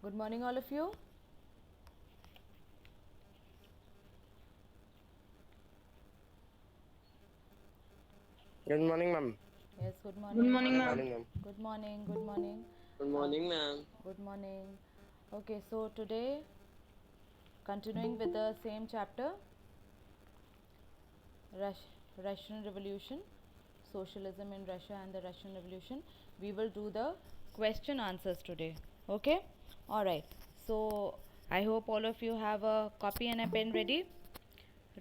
Good morning, all of you. Good morning, ma'am. Yes, good Good morning. morning, Good ma'am. morning, ma'am. Good morning. Good morning. Good Uh, morning, ma'am. good morning. Okay, so today, continuing with the same chapter, Russian Revolution, Socialism in Russia and the Russian Revolution, we will do the question answers today. Okay? Alright. So, I hope all of you have a copy and a pen ready.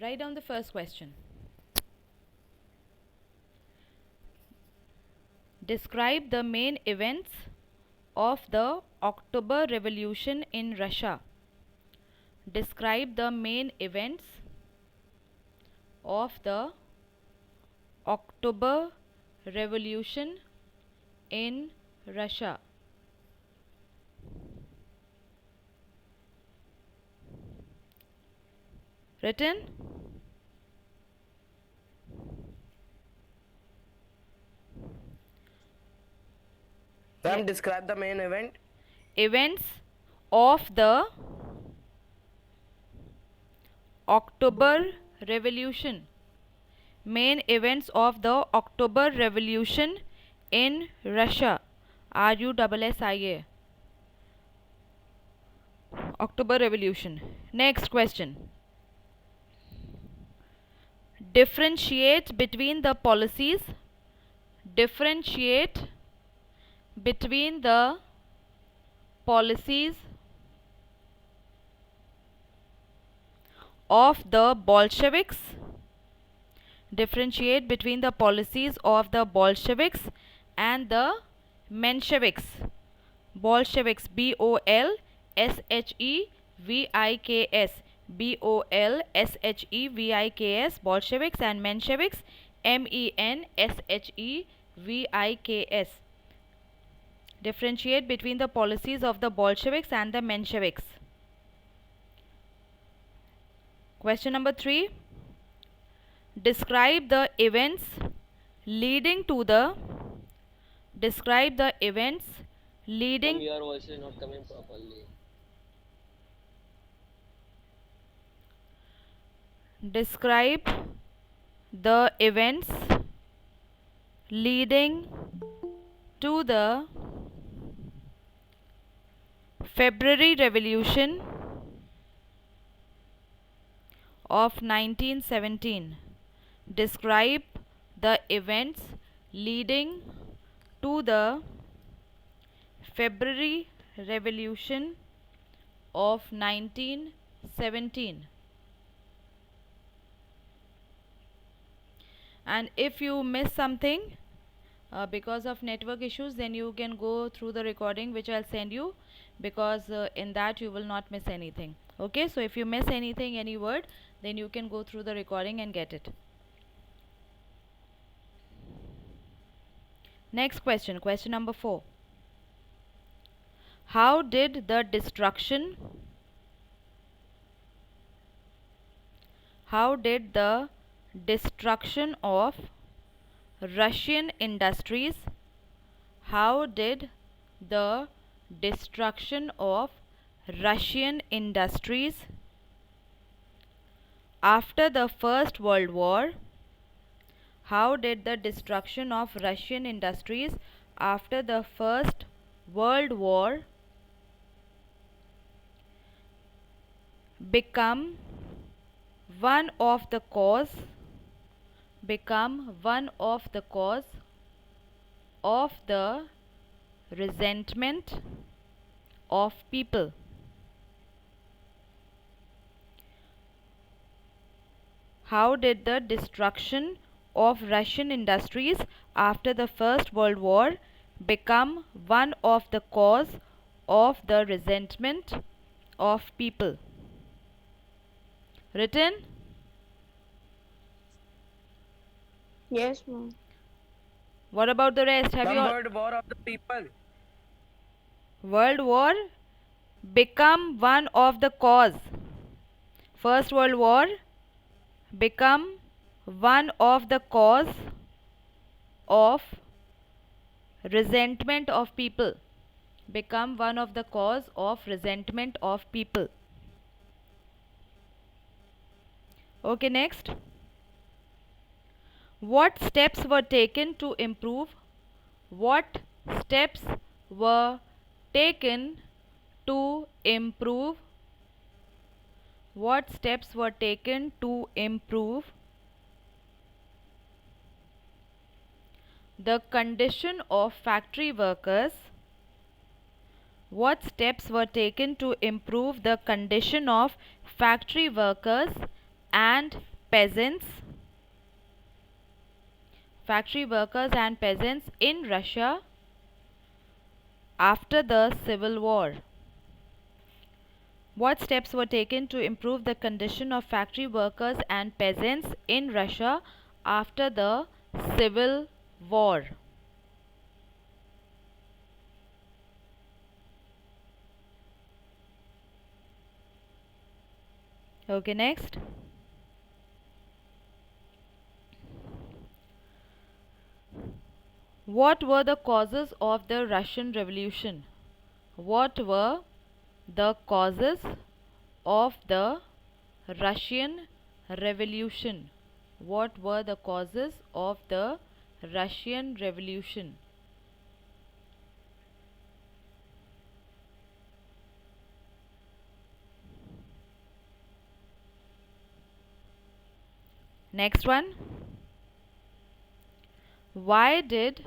Write down the first question. Describe the main events of the October Revolution in Russia. Describe the main events of the October Revolution in Russia. Written? Ma'am, describe the main event. Events of the October Revolution. Main events of the October Revolution in Russia. RUSSIA. October Revolution. Next question. Differentiate between the policies. Differentiate between the policies of the Bolsheviks. Differentiate between the policies of the Bolsheviks and the Mensheviks. Bolsheviks, Bolsheviks, Bolsheviks, Bolsheviks, and Mensheviks, Menshheviks. Differentiate between the policies of the Bolsheviks and the Mensheviks. Question number 3. Describe the events leading to the Ma'am, your voice is not coming properly. describe the events leading to the February Revolution of 1917. Describe the events leading to the February Revolution of 1917. And if you miss something because of network issues, then you can go through the recording which I'll send you, because in that you will not miss anything. Okay, so if you miss anything, any word, then you can go through the recording and get it. Next question, question number 4. How did the destruction of Russian industries, how did the destruction of Russian industries after the First World War, how did the destruction of Russian industries after the First World War become one of the cause of the resentment of people? How did the destruction of Russian industries after the First World War become one of the cause of the resentment of people? Written? Yes, ma'am. What about the rest? Have you Ma'am, all? World War of the People. World War become one of the cause. First World War become one of the cause of resentment of people. become one of the cause of resentment of people. Okay, next. What steps were taken to improve? What steps were taken to improve? What steps were taken to improve the condition of factory workers? What steps were taken to improve the condition of factory workers and peasants? Factory workers and peasants in Russia after the Civil War. What steps were taken to improve the condition of factory workers and peasants in Russia after the Civil War? Okay, next. What were the causes of the Russian Revolution? What were the causes of the Russian Revolution? What were the causes of the Russian Revolution? Next one. Why did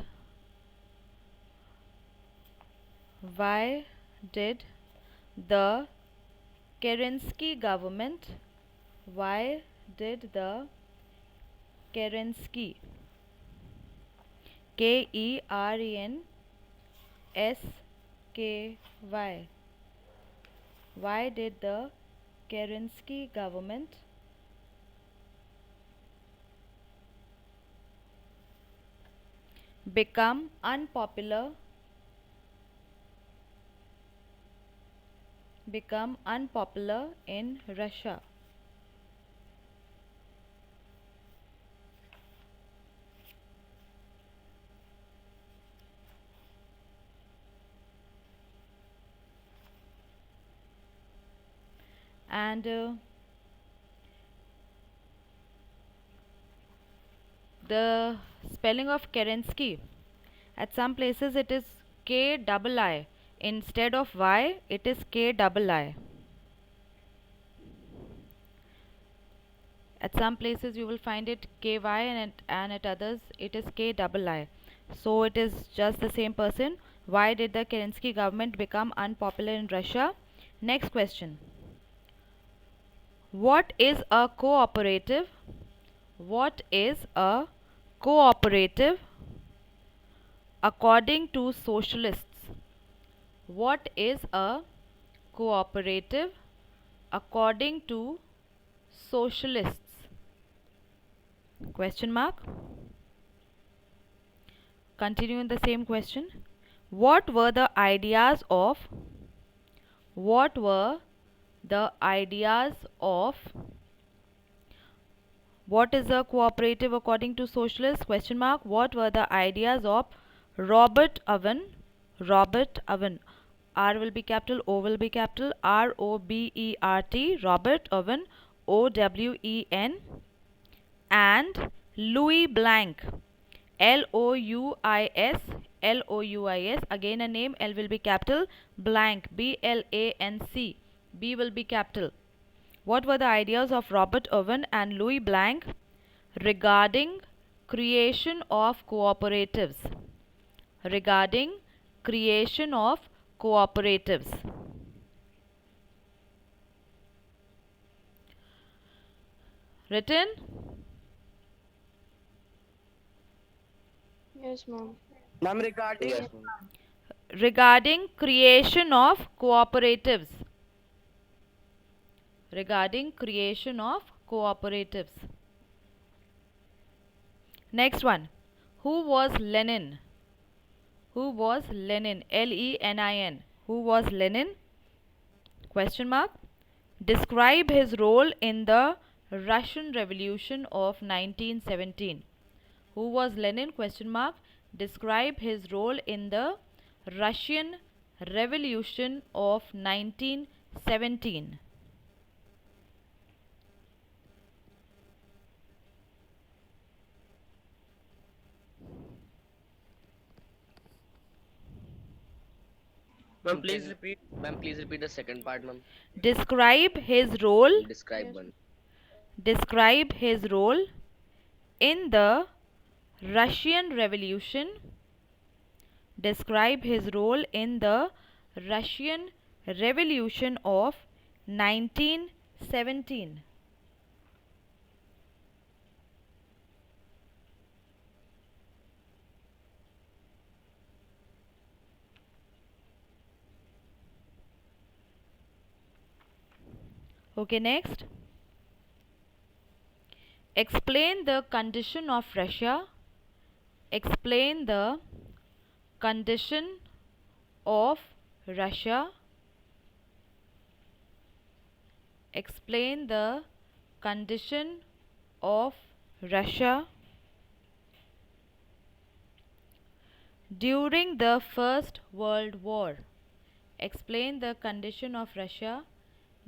the Kerensky government, why did the Kerensky, Kerensky, why did the Kerensky government become unpopular in Russia? And the spelling of Kerensky, at some places it is K-double-I. Instead of Y, it is K-double-I. At some places you will find it KY and at others it is K-double-I. So it is just the same person. Why did the Kerensky government become unpopular in Russia? Next question. What is a cooperative? What is a cooperative according to socialists? What is a cooperative according to socialists? Question mark. Continue in the same question. What were the ideas of what is a cooperative according to socialists? Question mark. What were the ideas of Robert Owen? R will be capital, O will be capital, R-O-B-E-R-T, Robert Owen, O-W-E-N, and Louis Blanc, L-O-U-I-S, again a name, L will be capital, Blanc, B-L-A-N-C, B will be capital. What were the ideas of Robert Owen and Louis Blanc regarding creation of cooperatives? Regarding creation of cooperatives. Written? Yes, ma'am. Ma'am, regarding Yes, ma'am. Regarding creation of cooperatives. Regarding creation of cooperatives. Next one. Who was Lenin? Who was Lenin? L-E-N-I-N. Who was Lenin? Question mark. Describe his role in the Russian Revolution of 1917. Who was Lenin? Question mark. Describe his role in the Russian Revolution of 1917? Ma'am, please repeat. Ma'am, please repeat the second part, ma'am. Describe his role. Describe one. Describe his role in the Russian Revolution. Describe his role in the Russian Revolution of 1917. Okay, next. Explain the condition of Russia. Explain the condition of Russia. Explain the condition of Russia during the First World War. Explain the condition of Russia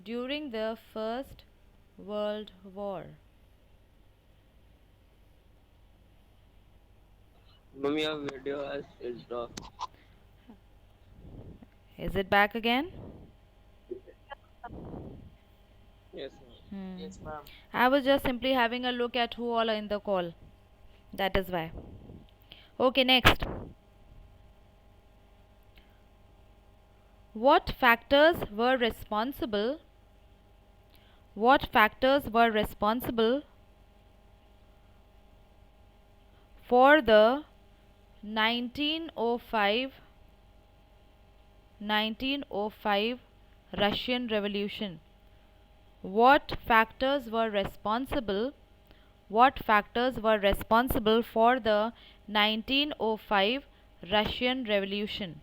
during the First World War. Ma'am, your video has switched off. Is it back again? Yes, ma'am. Yes, ma'am. I was just simply having a look at who all are in the call. That is why. Okay, next. What factors were responsible? What factors were responsible for the 1905 Russian Revolution? What factors were responsible? What factors were responsible for the 1905 Russian Revolution?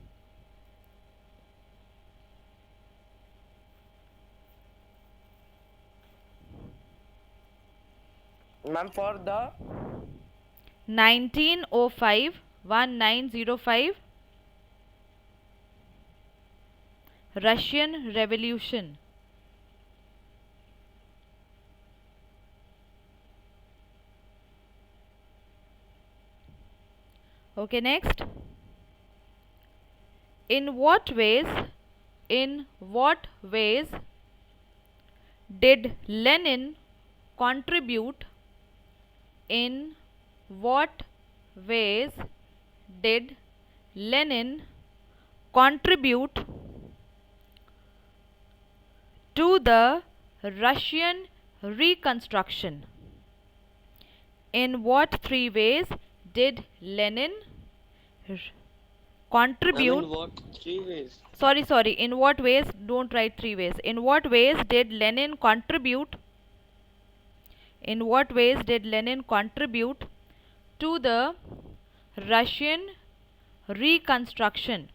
Ma'am, for the 1905 Russian Revolution. Okay, next. In what ways did Lenin contribute? In what ways did Lenin contribute to the Russian reconstruction? In what three ways did Lenin contribute? Ma'am, in what three ways? Sorry. In what ways? Don't write three ways. In what ways did Lenin contribute? In what ways did Lenin contribute to the Russian reconstruction?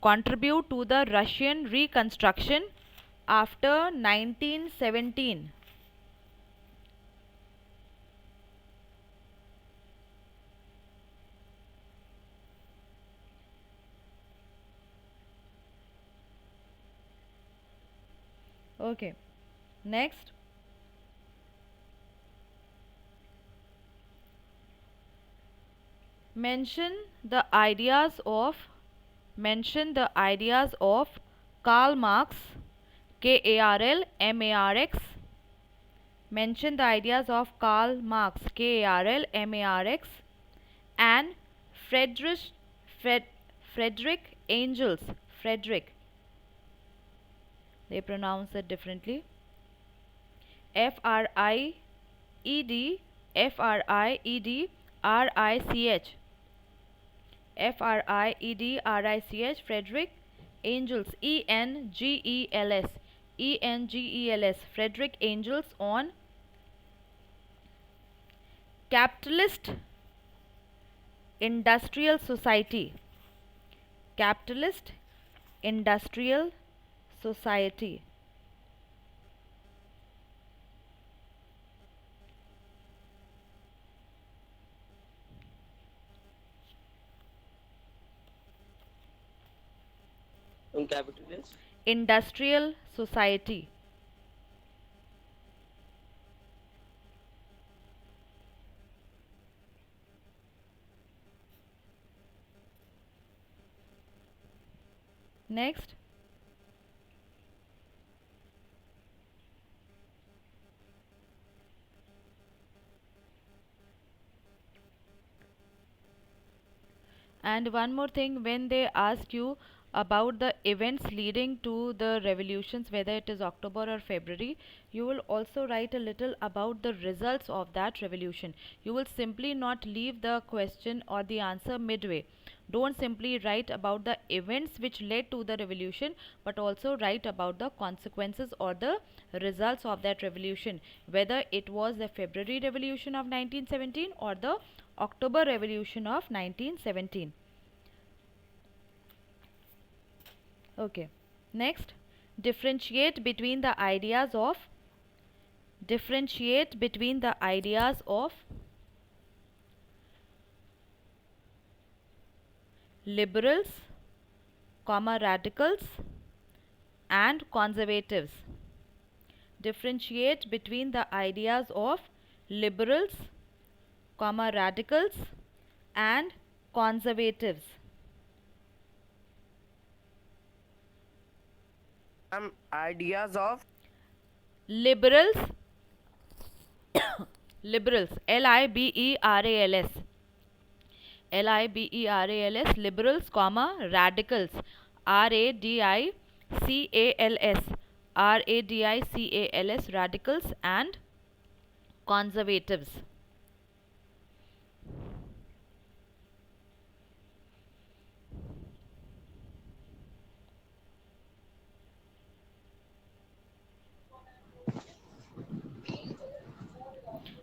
Contribute to the Russian reconstruction after 1917. Okay, next. Mention the ideas of Karl Marx, Karl Marx. Mention the ideas of Karl Marx, Karl Marx, and Frederick Engels. Frederick. They pronounce it differently. Fried, Fried, RICH. Friedrich, Frederick Engels, Engels, Frederick Engels, on capitalist industrial society. Capitalist industrial society. capital is Industrial society. Next. And one more thing, when they ask you about the events leading to the revolutions, whether it is October or February, you will also write a little about the results of that revolution. You will simply not leave the question or the answer midway. Don't simply write about the events which led to the revolution, but also write about the consequences or the results of that revolution, whether it was the February Revolution of 1917 or the October Revolution of 1917. Okay. Next, differentiate between the ideas of liberals, radicals and conservatives. Differentiate between the ideas of liberals, radicals and conservatives. Ideas of Liberals, liberals, Liberals, liberals, radicals, radicals, radicals and conservatives.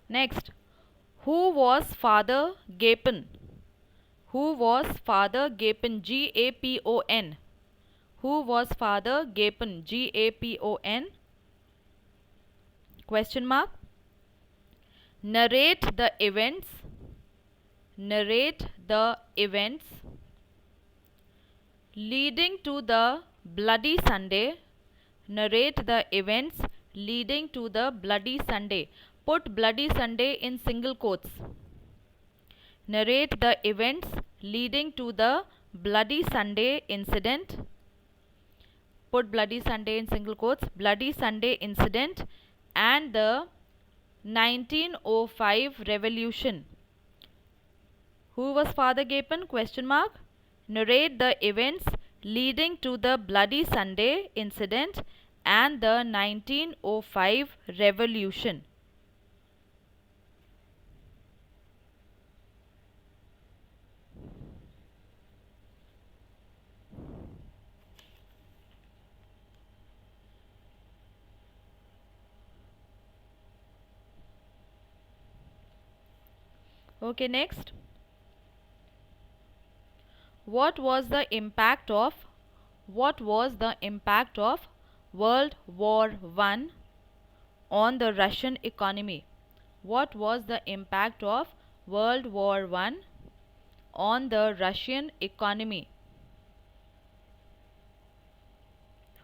Next, who was Father Gapon? Who was Father Gapon? Gapon. Who was Father Gapon? Gapon. Question mark. Narrate the events. Narrate the events leading to the Bloody Sunday. Narrate the events leading to the Bloody Sunday. Put Bloody Sunday in single quotes. Narrate the events leading to the Bloody Sunday incident. Put Bloody Sunday in single quotes. Bloody Sunday incident and the 1905 revolution. Who was Father Gapon? Question mark. Narrate the events leading to the Bloody Sunday incident and the 1905 revolution. Okay, next. What was the impact of World War I on the Russian economy? What was the impact of World War I on the Russian economy?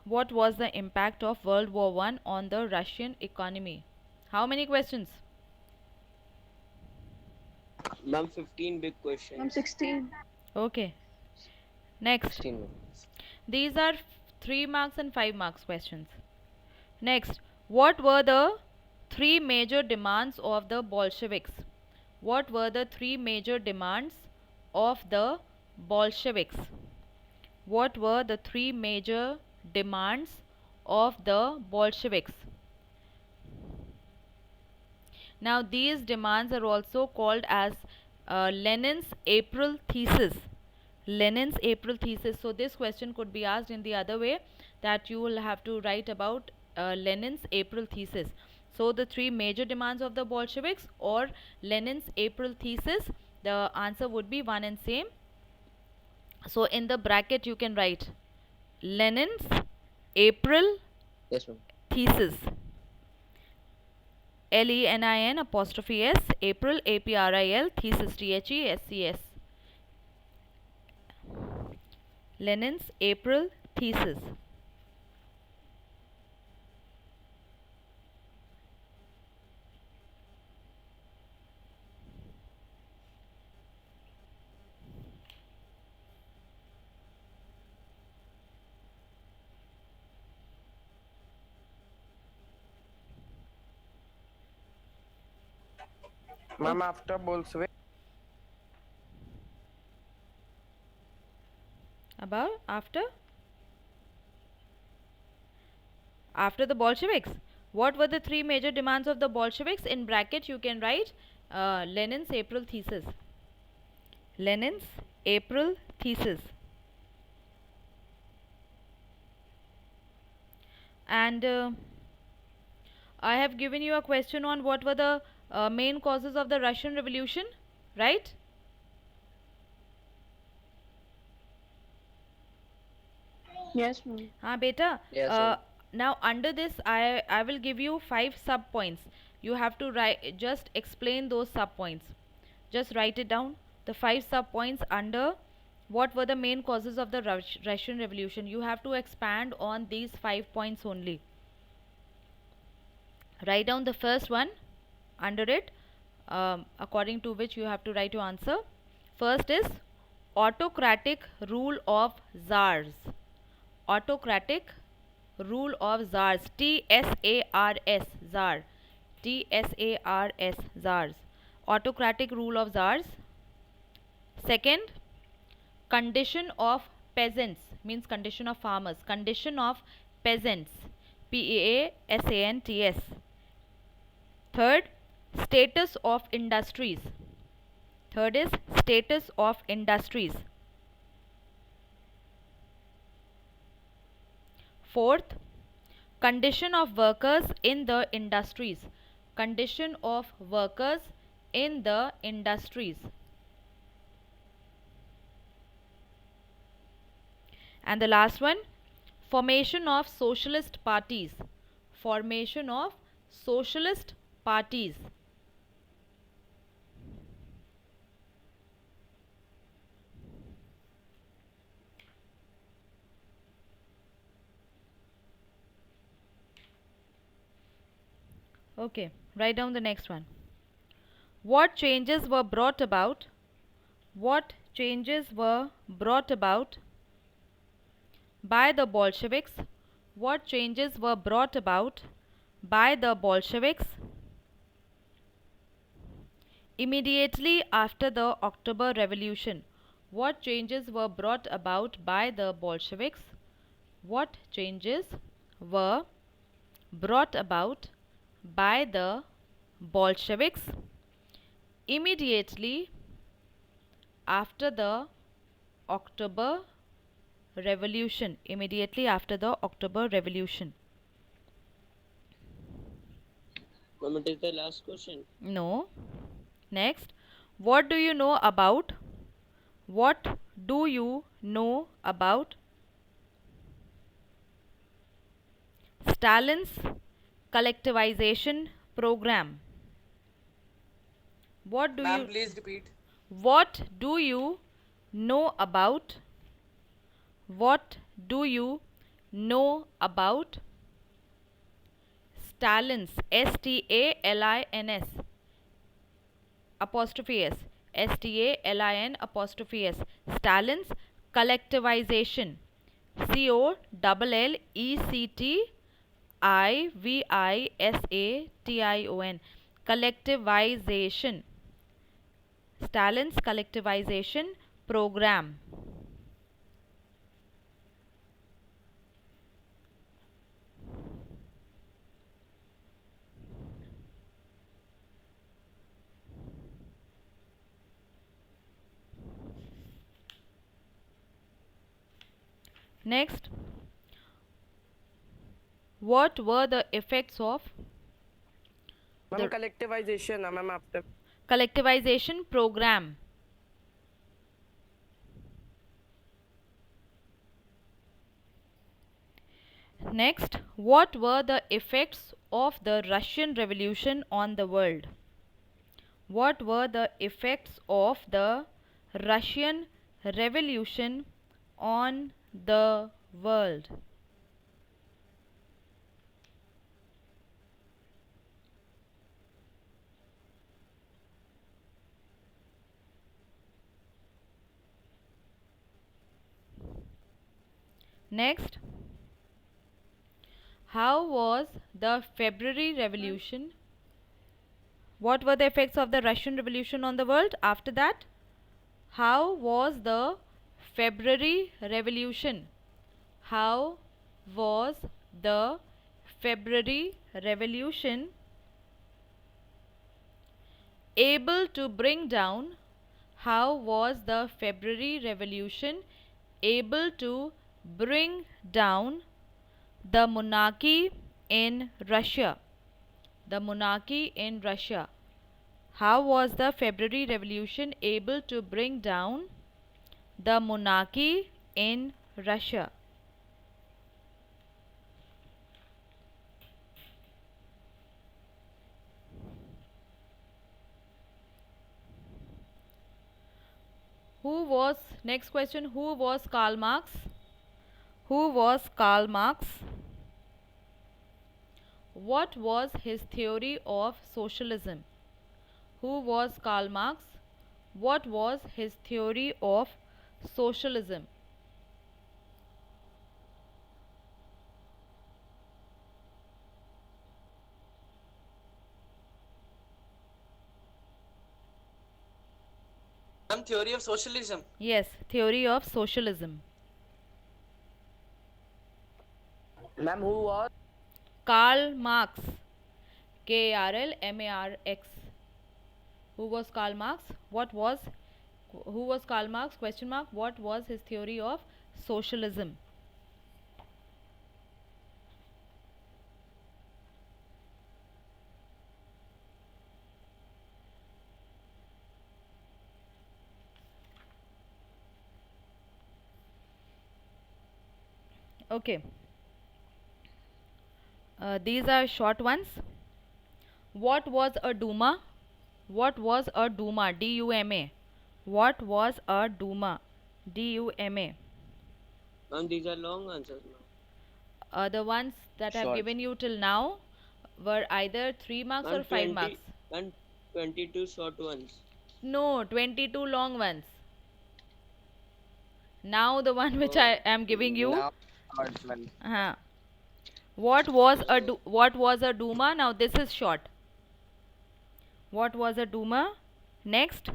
What was the impact of World War I on the Russian economy? How many questions? ma'am 15 big questions. I'm 16. Okay. Next. 16. These are 3 marks and 5 marks questions. Next. What were the 3 major demands of the Bolsheviks? What were the 3 major demands of the Bolsheviks? What were the 3 major demands of the Bolsheviks? Now these demands are also called as Lenin's April thesis. Lenin's April thesis. So this question could be asked in the other way, that you will have to write about Lenin's April thesis. So the 3 major demands of the Bolsheviks or Lenin's April thesis, the answer would be one and same. So in the bracket you can write Lenin's April Yes, ma'am. thesis. Lenin apostrophe s, April, April, thesis, thesis. Lenin's April thesis. Ma'am, after Bolshevik. About after the Bolsheviks. What were the three major demands of the Bolsheviks? In bracket you can write Lenin's April thesis. Lenin's April thesis. And I have given you a question on what were the main causes of the Russian Revolution, right? Yes, ma'am. Beta. Yes, ma'am. Now under this I will give you 5 sub points. You have to write, just explain those sub points. Just write it down. The 5 sub points under what were the main causes of the Russian Revolution. You have to expand on these 5 points only. Write down the first one under it, according to which you have to write your answer. First is autocratic rule of czars. Autocratic rule of czars. TSARS, czar. TSARS, czars. Autocratic rule of czars. Second, condition of peasants, means condition of farmers. Condition of peasants. PEASANTS. Third, status of industries. Third is status of industries. Fourth, condition of workers in the industries. Condition of workers in the industries. And the last one, formation of socialist parties. Formation of socialist parties. Okay, write down the next one. What changes were brought about? What changes were brought about by the Bolsheviks? What changes were brought about by the Bolsheviks immediately after the October Revolution? What changes were brought about by the Bolsheviks? What changes were brought about by the Bolsheviks immediately after the October Revolution? Immediately after the October Revolution. Let me take the last question. No. Next. What do you know about? What do you know about Stalin's collectivization program? What do Ma'am, you please repeat. What do you know about? What do you know about Stalin's, STALINS apostrophe S, STALIN apostrophe S, Stalin's collectivization, COLLECTIVISATION, collectivization, Stalin's collectivization program. Next, what were the effects of Ma'am, The- collectivization. Ma'am, after. collectivization program? Next, what were the effects of the Russian Revolution on the world? What were the effects of the Russian Revolution on the world? Next, how was the February Revolution? What were the effects of the Russian Revolution on the world? After that, how was the February Revolution? How was the February Revolution able to bring down? How was the February Revolution able to bring down the monarchy in Russia? The monarchy in Russia. How was the February Revolution able to bring down the monarchy in Russia? Who was, next question, who was Karl Marx? Who was Karl Marx? What was his theory of socialism? Who was Karl Marx? What was his theory of socialism? Ma'am, theory of socialism. Yes, theory of socialism. Ma'am, who was? Karl Marx. Karl Marx. Who was Karl Marx? Who was Karl Marx? Question mark. What was his theory of socialism? Okay. These are short ones. What was a Duma? What was a Duma? D-U-M-A. What was a Duma? D-U-M-A. Ma'am, these are long answers now. The ones that I've Short. given you till now were either 3 marks Ma'am, or 5 marks. And 22 short ones. No, 22 long ones. Now the one which I am giving you. Now, short one. What was a Duma? Now this is short. What was a Duma? Next.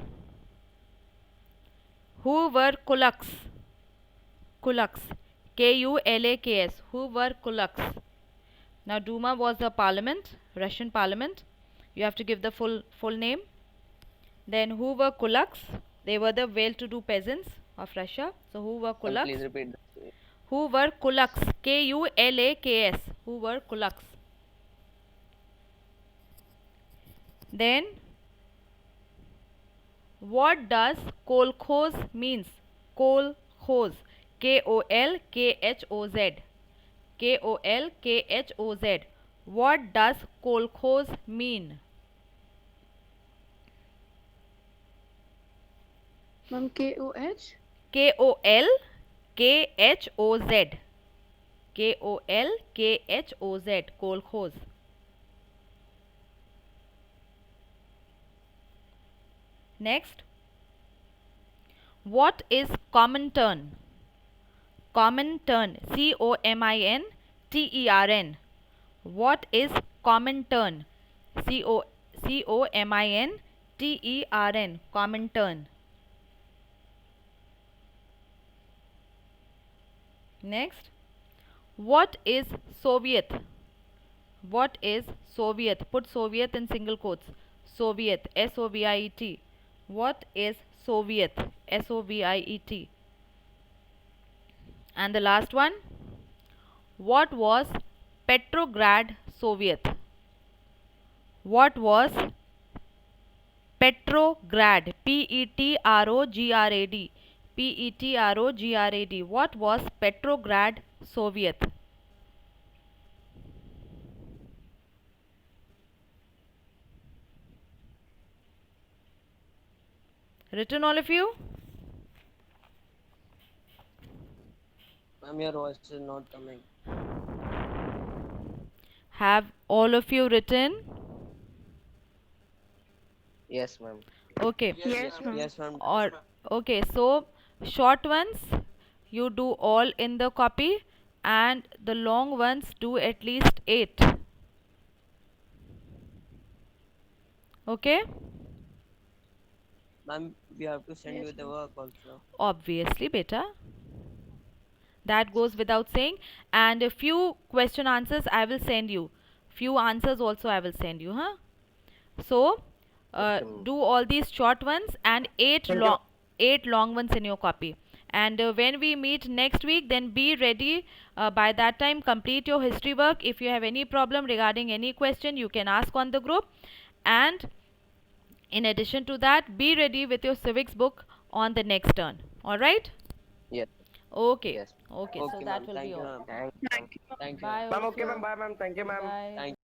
Who were kulaks? Kulaks. K-U-L-A-K-S. Who were kulaks? Now Duma was the parliament, Russian parliament. You have to give the full name. Then who were kulaks? They were the well-to-do peasants of Russia. So who were Ma'am, kulaks? please repeat that. Who were kulaks? K-U-L-A-K-S. Who were kulaks? Then, what does kolkhoz means? Kolkhoz. K-O-L-K-H-O-Z. K-O-L-K-H-O-Z. What does kolkhoz mean? Ma'am, K-O-H? K-O-L-K-H-O-Z. K-O-L-K-H-O-Z. Kolkhoz. Next. What is Comintern? Comintern. C-O-M-I-N-T-E-R-N. What is Comintern? C-O-M-I-N-T-E-R-N. Comintern. Next. What is Soviet? What is Soviet? Put Soviet in single quotes. Soviet. S-O-V-I-E-T. What is Soviet? S-O-V-I-E-T. And the last one. What was Petrograd Soviet? What was Petrograd? P-E-T-R-O-G-R-A-D. P-E-T-R-O-G-R-A-D. What was Petrograd Soviet? Written all of you? Ma'am, your voice is not coming. Have all of you written? Yes, ma'am. Okay. Yes, ma'am. Yes, ma'am. Or okay, so short ones you do all in the copy, and the long ones do at least 8. Okay? Ma'am, we have to send Yes, you the ma'am. work also. Obviously, beta. That goes without saying. And a few question answers I will send you. Few answers also I will send you, huh? So, Okay, ma'am. do all these short ones and Thank you. 8 long ones in your copy. And when we meet next week, then be ready. By that time, complete your history work. If you have any problem regarding any question, you can ask on the group. And in addition to that, be ready with your civics book on the next turn. All right? Yes. Okay. Yes. Okay. So Okay, that ma'am. will Thank be you, all. ma'am. Thank you, ma'am. Thank you. Bye, all Ma'am, of okay, you. ma'am. Bye, ma'am. Thank you, ma'am. Bye. Thank